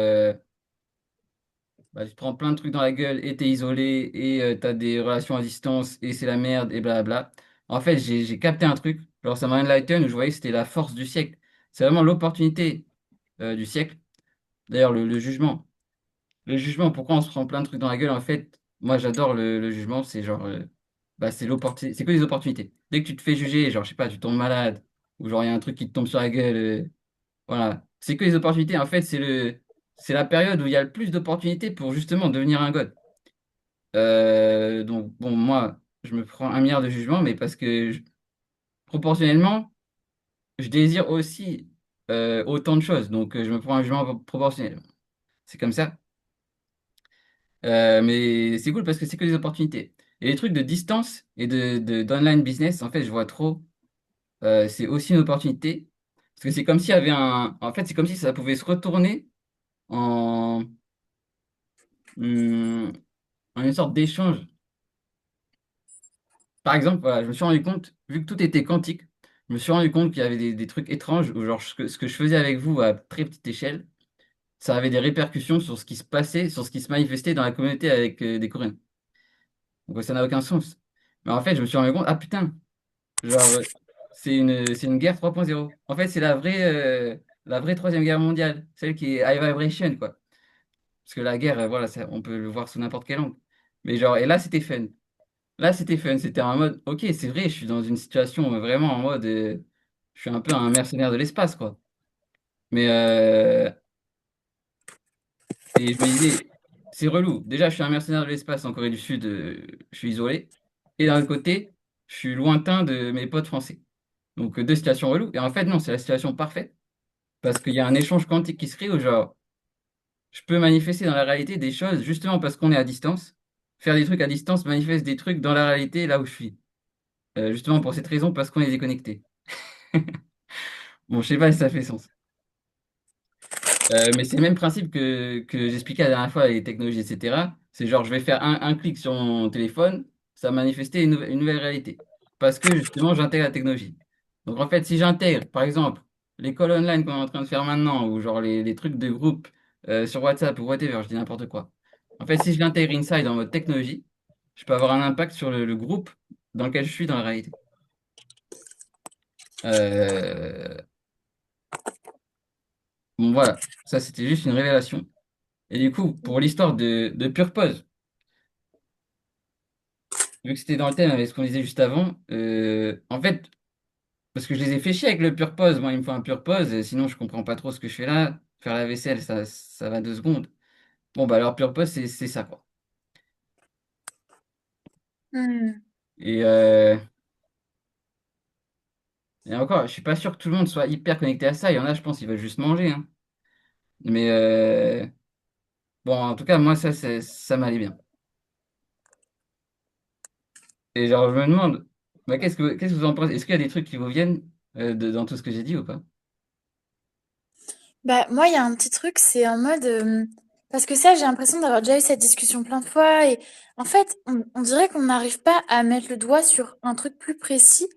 Bah, tu te prends plein de trucs dans la gueule et t'es isolé et t'as des relations à distance et c'est la merde et blabla. En fait, j'ai capté un truc, genre ça m'a enlighten où je voyais que c'était la force du siècle. C'est vraiment l'opportunité du siècle. D'ailleurs, le jugement. Le jugement, pourquoi on se prend plein de trucs dans la gueule? En fait, moi j'adore le jugement, c'est genre. bah, c'est que des opportunités. Dès que tu te fais juger, genre, je sais pas, tu tombes malade, ou genre, il y a un truc qui te tombe sur la gueule, voilà. C'est que des opportunités. En fait, c'est la période où il y a le plus d'opportunités pour justement devenir un god. Donc, bon, moi, je me prends 1 milliard de jugements, mais parce que proportionnellement, je désire aussi autant de choses. Donc, je me prends un jugement proportionnel. C'est comme ça. Mais c'est cool parce que c'est que des opportunités. Et les trucs de distance et d'online business, en fait, je vois trop. C'est aussi une opportunité. Parce que c'est comme s'il y avait En fait, c'est comme si ça pouvait se retourner en, hum, en une sorte d'échange. Par exemple, voilà, je me suis rendu compte, vu que tout était quantique, je me suis rendu compte qu'il y avait des trucs étranges où, genre, ce que je faisais avec vous à très petite échelle, ça avait des répercussions sur ce qui se passait, sur ce qui se manifestait dans la communauté avec des Coréens. Donc, ça n'a aucun sens. Mais en fait, je me suis rendu compte, ah putain, genre, c'est une guerre 3.0. En fait, c'est la vraie Troisième Guerre mondiale, celle qui est high vibration, quoi. Parce que la guerre, voilà, on peut le voir sous n'importe quel angle. Mais genre, et là, c'était fun. Là, c'était fun. C'était en mode, ok, c'est vrai, je suis dans une situation vraiment en mode, je suis un peu un mercenaire de l'espace, quoi. Mais, et je me disais, c'est relou. Déjà, je suis un mercenaire de l'espace en Corée du Sud, je suis isolé. Et d'un autre côté, je suis lointain de mes potes français. Donc, deux situations reloues. Et en fait, non, c'est la situation parfaite. Parce qu'il y a un échange quantique qui se crée où, genre, je peux manifester dans la réalité des choses justement parce qu'on est à distance. Faire des trucs à distance manifeste des trucs dans la réalité là où je suis. Justement pour cette raison, parce qu'on est déconnecté. Bon, je sais pas si ça fait sens. Mais c'est le même principe que j'expliquais la dernière fois avec les technologies, etc. C'est genre, je vais faire un clic sur mon téléphone, ça va manifester une nouvelle réalité. Parce que justement, j'intègre la technologie. Donc en fait, si j'intègre, par exemple, l'école online qu'on est en train de faire maintenant, ou genre les trucs de groupe sur WhatsApp ou whatever, je dis n'importe quoi. En fait, si je l'intègre inside en mode technologie, je peux avoir un impact sur le groupe dans lequel je suis dans la réalité. Euh, bon, voilà. Ça, c'était juste une révélation. Et du coup, pour l'histoire de Pure Pause, vu que c'était dans le thème avec ce qu'on disait juste avant, en fait, parce que je les ai fait chier avec le Pure Pause, moi, il me faut un Pure Pause, sinon je comprends pas trop ce que je fais là. Faire la vaisselle, ça va 2 secondes. Bon, bah alors Pure Pause, c'est ça, quoi. Hmm. Et, et encore, je suis pas sûr que tout le monde soit hyper connecté à ça. Il y en a, je pense, ils veulent juste manger, hein. Mais bon, en tout cas, moi, ça m'allait bien. Et genre, je me demande, bah, qu'est-ce que vous en pensez? Est-ce qu'il y a des trucs qui vous viennent dans tout ce que j'ai dit ou pas? Bah, moi, il y a un petit truc, c'est en mode, parce que ça, j'ai l'impression d'avoir déjà eu cette discussion plein de fois et en fait, on dirait qu'on n'arrive pas à mettre le doigt sur un truc plus précis.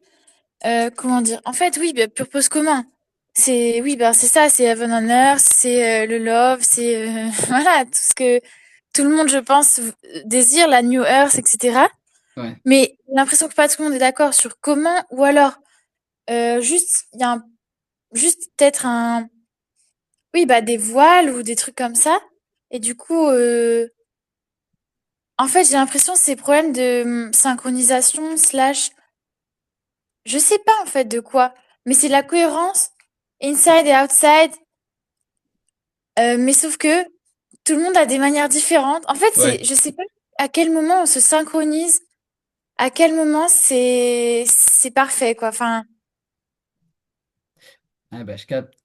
Comment dire? En fait, oui, bah, purpose commun. C'est, oui, bah, c'est ça, c'est Heaven on Earth, c'est le love, c'est voilà, tout ce que tout le monde, je pense, désire, la New Earth, etc. Ouais, Mais j'ai l'impression que pas tout le monde est d'accord sur comment, ou alors juste, il y a juste peut-être un, oui, bah des voiles ou des trucs comme ça. Et du coup, en fait, j'ai l'impression que c'est problème de synchronisation slash, je sais pas en fait de quoi, mais c'est la cohérence inside et outside. Mais sauf que tout le monde a des manières différentes. En fait, ouais. je sais pas à quel moment on se synchronise, à quel moment c'est parfait quoi. Enfin, Ah, bah, je capte.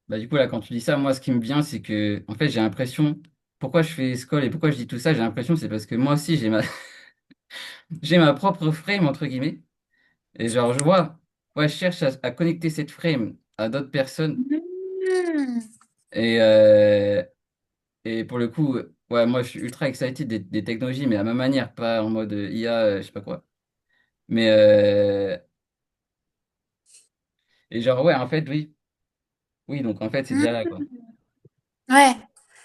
Bah, du coup, là, quand tu dis ça, moi, ce qui me vient, c'est que, en fait, j'ai l'impression, pourquoi je fais Skoll et pourquoi je dis tout ça, j'ai l'impression, c'est parce que moi aussi, j'ai ma propre frame, entre guillemets. Et genre, ouais, je cherche à connecter cette frame à d'autres personnes. hmm, Et, et pour le coup, ouais, moi, je suis ultra excited des technologies, mais à ma manière, pas en mode IA, je sais pas quoi. Mais, et genre, ouais, en fait, oui. Oui, donc en fait, c'est déjà là, hmm, quoi. ouais.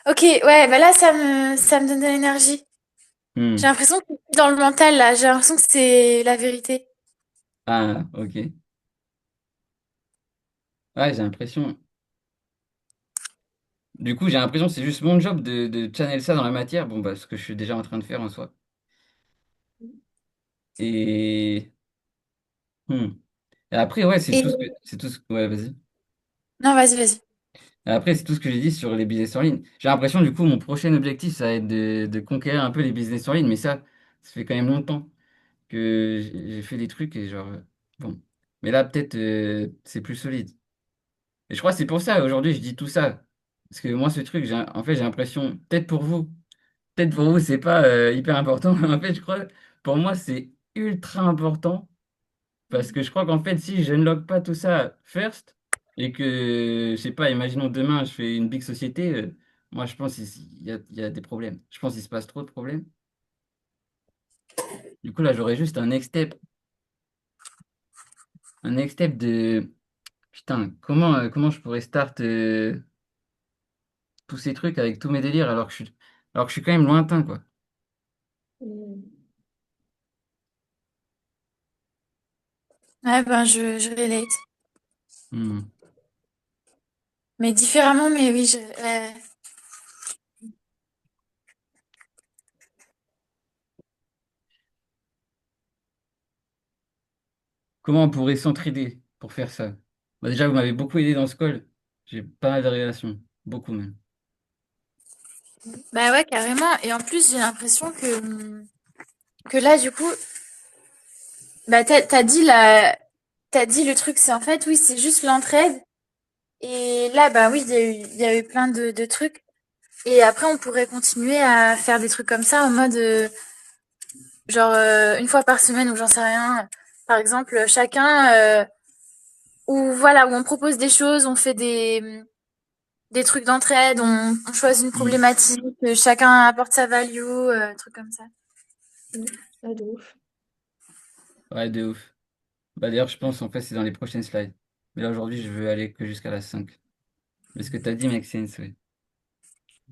Ok, ouais, bah là ça me donne de l'énergie. J'ai Hmm. l'impression que c'est dans le mental là, j'ai l'impression que c'est la vérité. Ah, ok. Ouais, j'ai l'impression. Du coup, j'ai l'impression que c'est juste mon job de channel ça dans la matière. Bon, bah, ce que je suis déjà en train de faire en soi. Et, hmm. Et après, ouais, Et c'est tout ce que, ouais, vas-y. non, vas-y, vas-y. Et après, c'est tout ce que j'ai dit sur les business en ligne. J'ai l'impression, du coup, mon prochain objectif, ça va être de conquérir un peu les business en ligne, mais ça fait quand même longtemps que j'ai fait des trucs et genre, bon. Mais là, peut-être, c'est plus solide. Et je crois que c'est pour ça, aujourd'hui, je dis tout ça. Parce que moi, ce truc, en fait, j'ai l'impression, peut-être pour vous, c'est pas hyper important, mais en fait, je crois, pour moi, c'est ultra important. Parce que je crois qu'en fait, si je ne log pas tout ça first, et que, je sais pas, imaginons demain, je fais une big société, moi, je pense il y a des problèmes. Je pense qu'il se passe trop de problèmes. Du coup, là, j'aurais juste un next step de, putain, comment je pourrais start tous ces trucs avec tous mes délires alors que je suis quand même lointain, quoi. Mm. Ouais, ben, je relate. Hmm. Mais différemment, mais oui, Comment on pourrait s'entraider pour faire ça? Bah, déjà, vous m'avez beaucoup aidé dans ce call. J'ai pas mal de réactions. Beaucoup même. bah ouais, carrément. Et en plus, j'ai l'impression que là, du coup, bah, t'as dit le truc, c'est en fait, oui, c'est juste l'entraide. Et là, bah oui, il y a eu plein de trucs. Et après, on pourrait continuer à faire des trucs comme ça en mode, genre, une fois par semaine ou j'en sais rien. Par exemple, chacun, ou voilà, où on propose des choses, on fait des trucs d'entraide, on choisit une Hmm. problématique, chacun apporte sa value, trucs comme ça. Mm. Ah, de ouf. Ouais, de ouf. Bah, d'ailleurs, je pense en fait c'est dans les prochaines slides. Mais là, aujourd'hui, je veux aller que jusqu'à la 5. Mais ce que tu as dit make sense, ouais.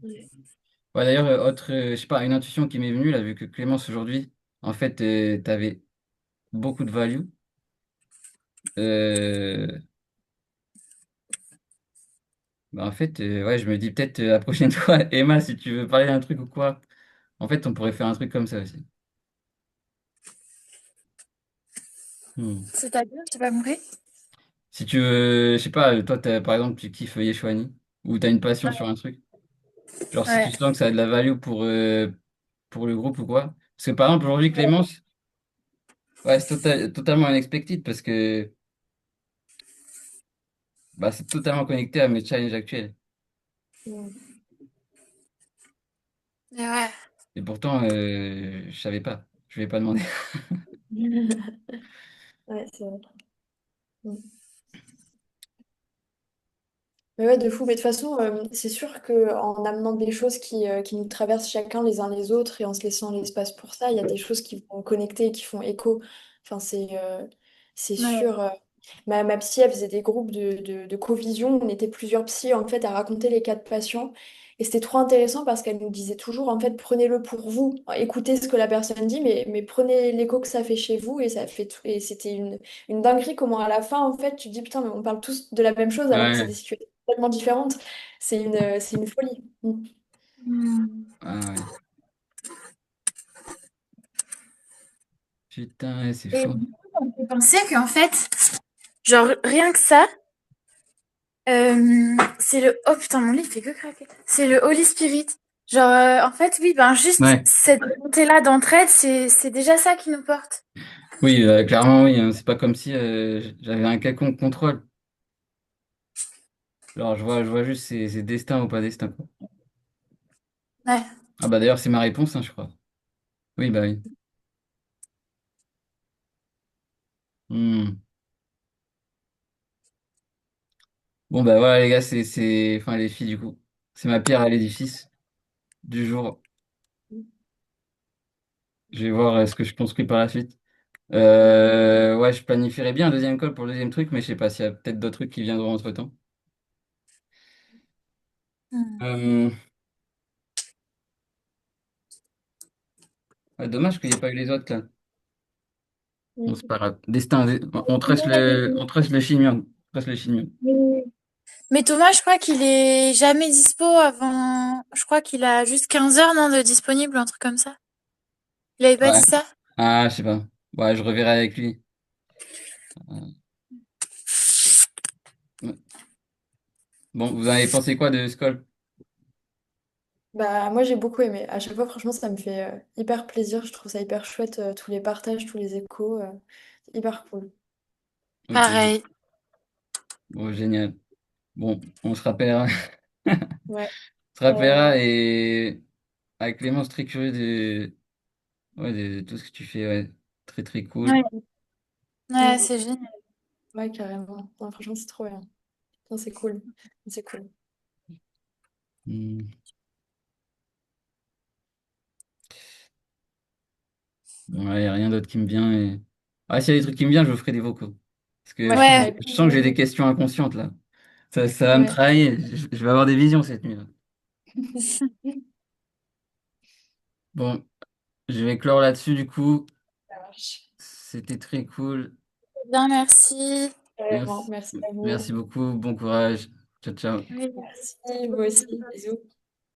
Ouais. Ouais, d'ailleurs, je sais pas, une intuition qui m'est venue, là, vu que Clémence, aujourd'hui, en fait, tu avais beaucoup de value. Euh, Bah, en fait, ouais, je me dis peut-être la prochaine fois, Emma, si tu veux parler d'un truc ou quoi, en fait, on pourrait faire un truc comme ça aussi. Hmm. C'est-à-dire, j'ai pas compris. Si tu veux, je sais pas, toi, par exemple, tu kiffes Yeshwani, ou tu as une passion sur un truc. Genre, si tu Ouais. sens que ça a de la value pour le groupe ou quoi. Parce que par exemple, aujourd'hui, Clémence, ouais, c'est totalement unexpected parce que bah, c'est totalement connecté à mes challenges actuels. Mm. Et ouais. Et pourtant, je savais pas. Je vais pas demander. Ouais, c'est vrai. Mm. Mais ouais, de fou. Mais de toute façon, c'est sûr qu'en amenant des choses qui nous traversent chacun les uns les autres et en se laissant l'espace pour ça, il y a des choses qui vont connecter et qui font écho. Enfin, c'est Ouais. sûr. Ma psy, elle faisait des groupes de co-vision. On était plusieurs psys, en fait, à raconter les cas de patients. Et c'était trop intéressant parce qu'elle nous disait toujours, en fait, prenez-le pour vous. Écoutez ce que la personne dit, mais prenez l'écho que ça fait chez vous. Et ça fait tout. Et c'était une dinguerie comment, à la fin, en fait, tu te dis, putain, mais on parle tous de la même chose alors que c'est des Ouais. situations complètement différentes. C'est une folie. Mm. Hmm. Ah ouais. Putain, ouais, c'est Et faux. du coup, ça me fait penser qu'en fait, genre, rien que ça, c'est le... Oh putain, mon lit fait que craquer. C'est le Holy Spirit. Genre, en fait, oui, ben juste Ouais. cette volonté-là d'entraide, c'est déjà ça qui nous porte. Oui, clairement, oui, hein. C'est pas comme si j'avais un quelconque contrôle. Alors, je vois juste c'est destin ou pas destin, quoi. Ouais. Ah bah d'ailleurs, c'est ma réponse, hein, je crois. Oui, bah oui. Hmm. Bon, bah voilà, les gars, enfin, les filles, du coup. C'est ma pierre à l'édifice du jour. Je vais voir ce que je construis par la suite. Ouais, je planifierais bien un deuxième call pour le deuxième truc, mais je sais pas s'il y a peut-être d'autres trucs qui viendront entre-temps. Hmm. Euh, ouais, dommage qu'il n'y ait pas eu les autres, là. Bon, c'est Mm. pas grave. Destin, on trace le chignon. On trace le chignon. Mais mais Thomas, je crois qu'il est jamais dispo avant. Je crois qu'il a juste 15 heures, non, de disponible, un truc comme ça. Il avait pas dit Ouais. ça? Ah, je sais pas. Ouais, je reverrai avec lui. Euh, ouais. Bon, vous en avez pensé quoi de Skull? Bah, moi, j'ai beaucoup aimé. À chaque fois, franchement, ça me fait hyper plaisir. Je trouve ça hyper chouette, tous les partages, tous les échos. C'est hyper cool. Ok, Pareil. bon, génial. Bon, on se rappellera. Ouais. On se rappellera Euh, et avec Clémence, très curieux ouais, de tout ce que tu fais. Ouais. Très, très cool. Ouais, ouais, mm, c'est génial. ouais, carrément. Non, franchement, c'est trop bien. Non, c'est cool. C'est cool. Hmm. Bon, il n'y a rien d'autre qui me vient. Ah, s'il y a des trucs qui me viennent, je vous ferai des vocaux. Parce que Ouais, Ouais, avec je sens que plaisir. j'ai des questions inconscientes là. Ça va me Ouais. travailler. Je vais avoir des visions cette nuit là. Bon, je vais clore là-dessus du coup. Ça marche. C'était très cool. bien, merci. Carrément. Merci. Merci à vous. Merci beaucoup. Bon courage. Ciao, ciao. Oui. Merci, vous aussi. Bisous.